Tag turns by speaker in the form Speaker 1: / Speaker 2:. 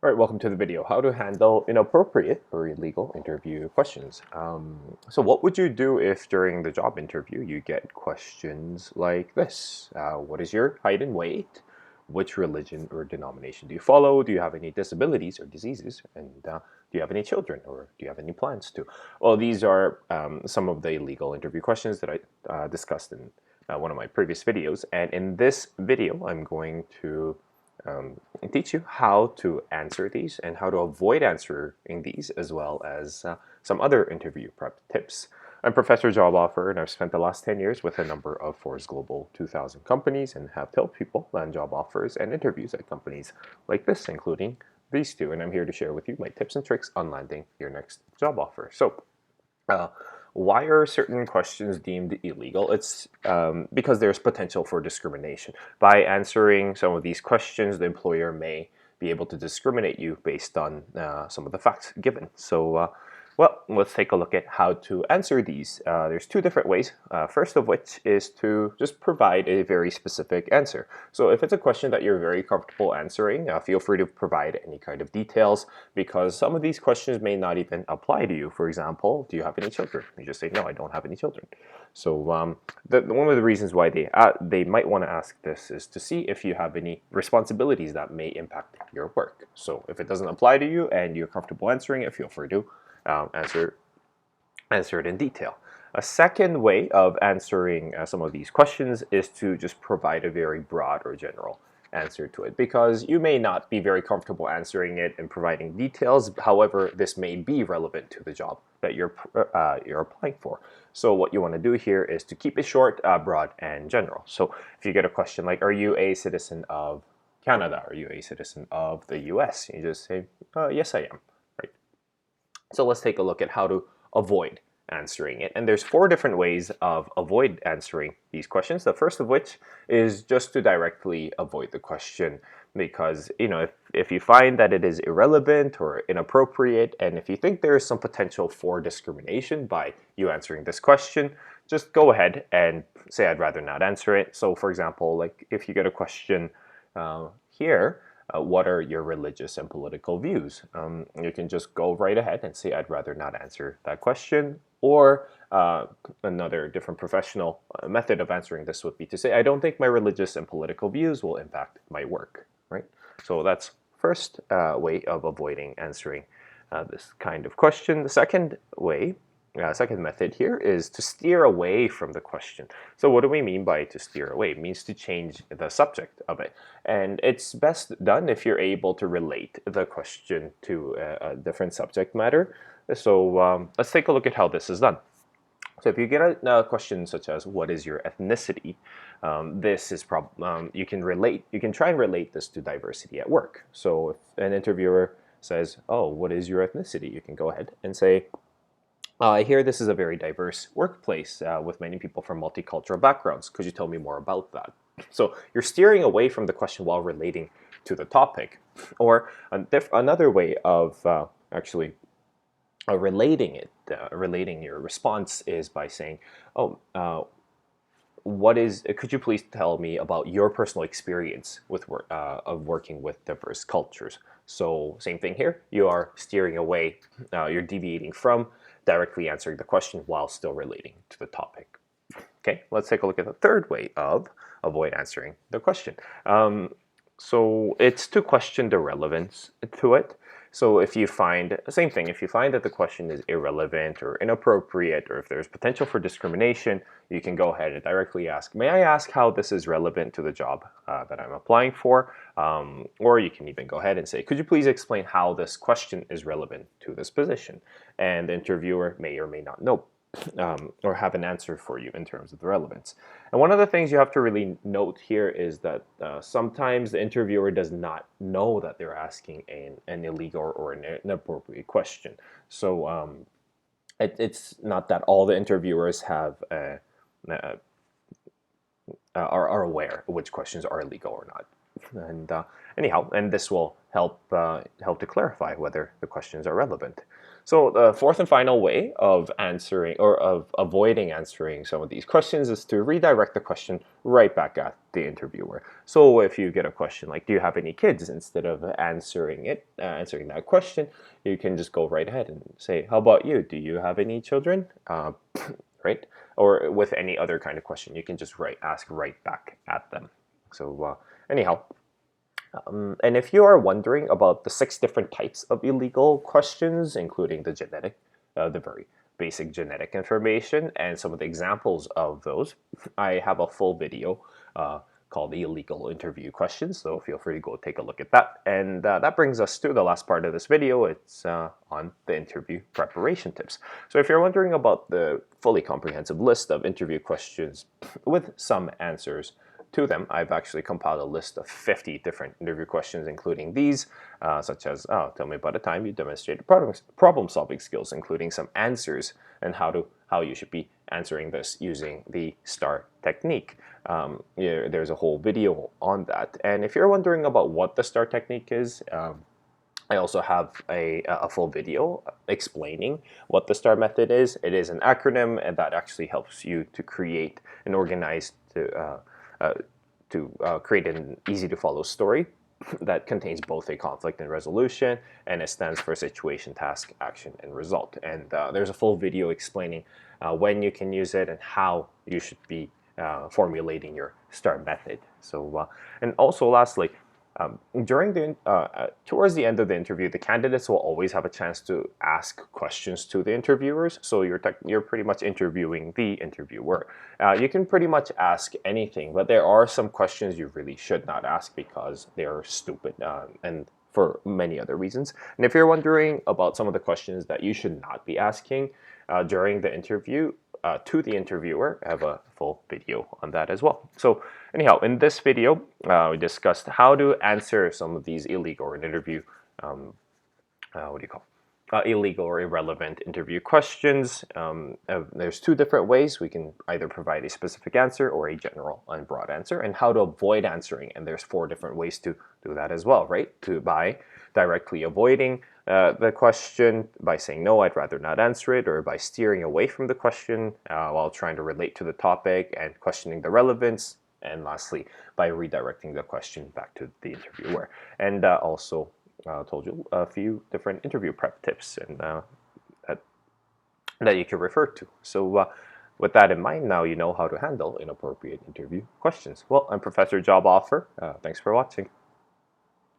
Speaker 1: All right, welcome to the video. How to handle inappropriate or illegal interview questions. So what would you do if during the job interview you get questions like this? What is your height and weight? Which religion or denomination do you follow? Do you have any disabilities or diseases? And do you have any children, or do you have any plans to? Well, these are some of the illegal interview questions that I discussed in one of my previous videos. And in this video, I'm going to teach you how to answer these and how to avoid answering these, as well as some other interview prep tips. I'm Professor Job Offer, and I've spent the last 10 years with a number of Forbes Global 2000 companies and have helped people land job offers and interviews at companies like this, including these two. And I'm here to share with you my tips and tricks on landing your next job offer. So, why are certain questions deemed illegal? It's because there's potential for discrimination. By answering some of these questions, the employer may be able to discriminate you based on some of the facts given. So, well, let's take a look at how to answer these. There's two different ways. First of which is to just provide a very specific answer. So if it's a question that you're very comfortable answering, feel free to provide any kind of details, because some of these questions may not even apply to you. For example, do you have any children? You just say, no, I don't have any children. So one of the reasons why they might want to ask this is to see if you have any responsibilities that may impact your work. So if it doesn't apply to you and you're comfortable answering it, feel free to answer it in detail. A second way of answering some of these questions is to just provide a very broad or general answer to it, because you may not be very comfortable answering it and providing details. However, this may be relevant to the job that you're applying for. So what you want to do here is to keep it short, broad, and general. So if you get a question like, are you a citizen of Canada? Are you a citizen of the US? You just say, yes, I am. So let's take a look at how to avoid answering it. And there's 4 different ways of avoid answering these questions. The first of which is just to directly avoid the question, because if you find that it is irrelevant or inappropriate, and if you think there is some potential for discrimination by you answering this question, just go ahead and say, I'd rather not answer it. So for example, like if you get a question here, what are your religious and political views? You can just go right ahead and say, I'd rather not answer that question. Or another different professional method of answering this would be to say, I don't think my religious and political views will impact my work, right? So that's first way of avoiding answering this kind of question. The second way, second method here, is to steer away from the question. So what do we mean by to steer away? It means to change the subject of it. And it's best done if you're able to relate the question to a different subject matter. So let's take a look at how this is done. So if you get a question such as, what is your ethnicity? This is you can try and relate this to diversity at work. So if an interviewer says, oh, what is your ethnicity? You can go ahead and say, I hear this is a very diverse workplace with many people from multicultural backgrounds. Could you tell me more about that? So you're steering away from the question while relating to the topic. Or another way of actually relating your response is by saying, oh, could you please tell me about your personal experience with of working with diverse cultures? So same thing here. You are steering away. You're deviating from directly answering the question while still relating to the topic. Okay, let's take a look at the third way of avoid answering the question. So it's to question the relevance to it. So if you find, same thing, if you find that the question is irrelevant or inappropriate, or if there's potential for discrimination, you can go ahead and directly ask, may I ask how this is relevant to the job that I'm applying for? Or you can even go ahead and say, could you please explain how this question is relevant to this position? And the interviewer may or may not know or have an answer for you in terms of the relevance. And one of the things you have to really note here is that sometimes the interviewer does not know that they're asking an illegal or an inappropriate question. So it's not that all the interviewers have are aware which questions are illegal or not. anyhow, and this will help to clarify whether the questions are relevant. So the fourth and final way of answering or of avoiding answering some of these questions is to redirect the question right back at the interviewer. So if you get a question like, "Do you have any kids?" instead of answering that question, you can just go right ahead and say, "How about you? Do you have any children?" Right? Or with any other kind of question, you can just ask right back at them. So anyhow. And if you are wondering about the 6 different types of illegal questions, including the very basic genetic information, and some of the examples of those, I have a full video called the Illegal Interview Questions, so feel free to go take a look at that. And that brings us to the last part of this video. It's on the interview preparation tips. So if you're wondering about the fully comprehensive list of interview questions with some answers to them, I've actually compiled a list of 50 different interview questions, including these, such as, tell me about a time you demonstrated problem-solving skills, including some answers and how you should be answering this using the STAR technique. There's a whole video on that. And if you're wondering about what the STAR technique is, I also have a full video explaining what the STAR method is. It is an acronym, and that actually helps you to create an organized create an easy-to-follow story that contains both a conflict and resolution, and it stands for situation, task, action, and result. And there's a full video explaining when you can use it and how you should be formulating your STAR method. So, and also lastly, towards the end of the interview, the candidates will always have a chance to ask questions to the interviewers. So you're pretty much interviewing the interviewer. You can pretty much ask anything, but there are some questions you really should not ask because they're stupid and for many other reasons. And if you're wondering about some of the questions that you should not be asking during the interview, to the interviewer, I have a full video on that as well. So anyhow, in this video, we discussed how to answer some of these illegal or illegal or irrelevant interview questions. There's 2 different ways. We can either provide a specific answer or a general and broad answer, and how to avoid answering. And there's 4 different ways to do that as well, right? By directly avoiding the question by saying, "No, I'd rather not answer it," or by steering away from the question while trying to relate to the topic and questioning the relevance. And lastly, by redirecting the question back to the interviewer. And also told you a few different interview prep tips and that you can refer to. So with that in mind, now you know how to handle inappropriate interview questions. Well, I'm Professor Job Offer. Thanks for watching.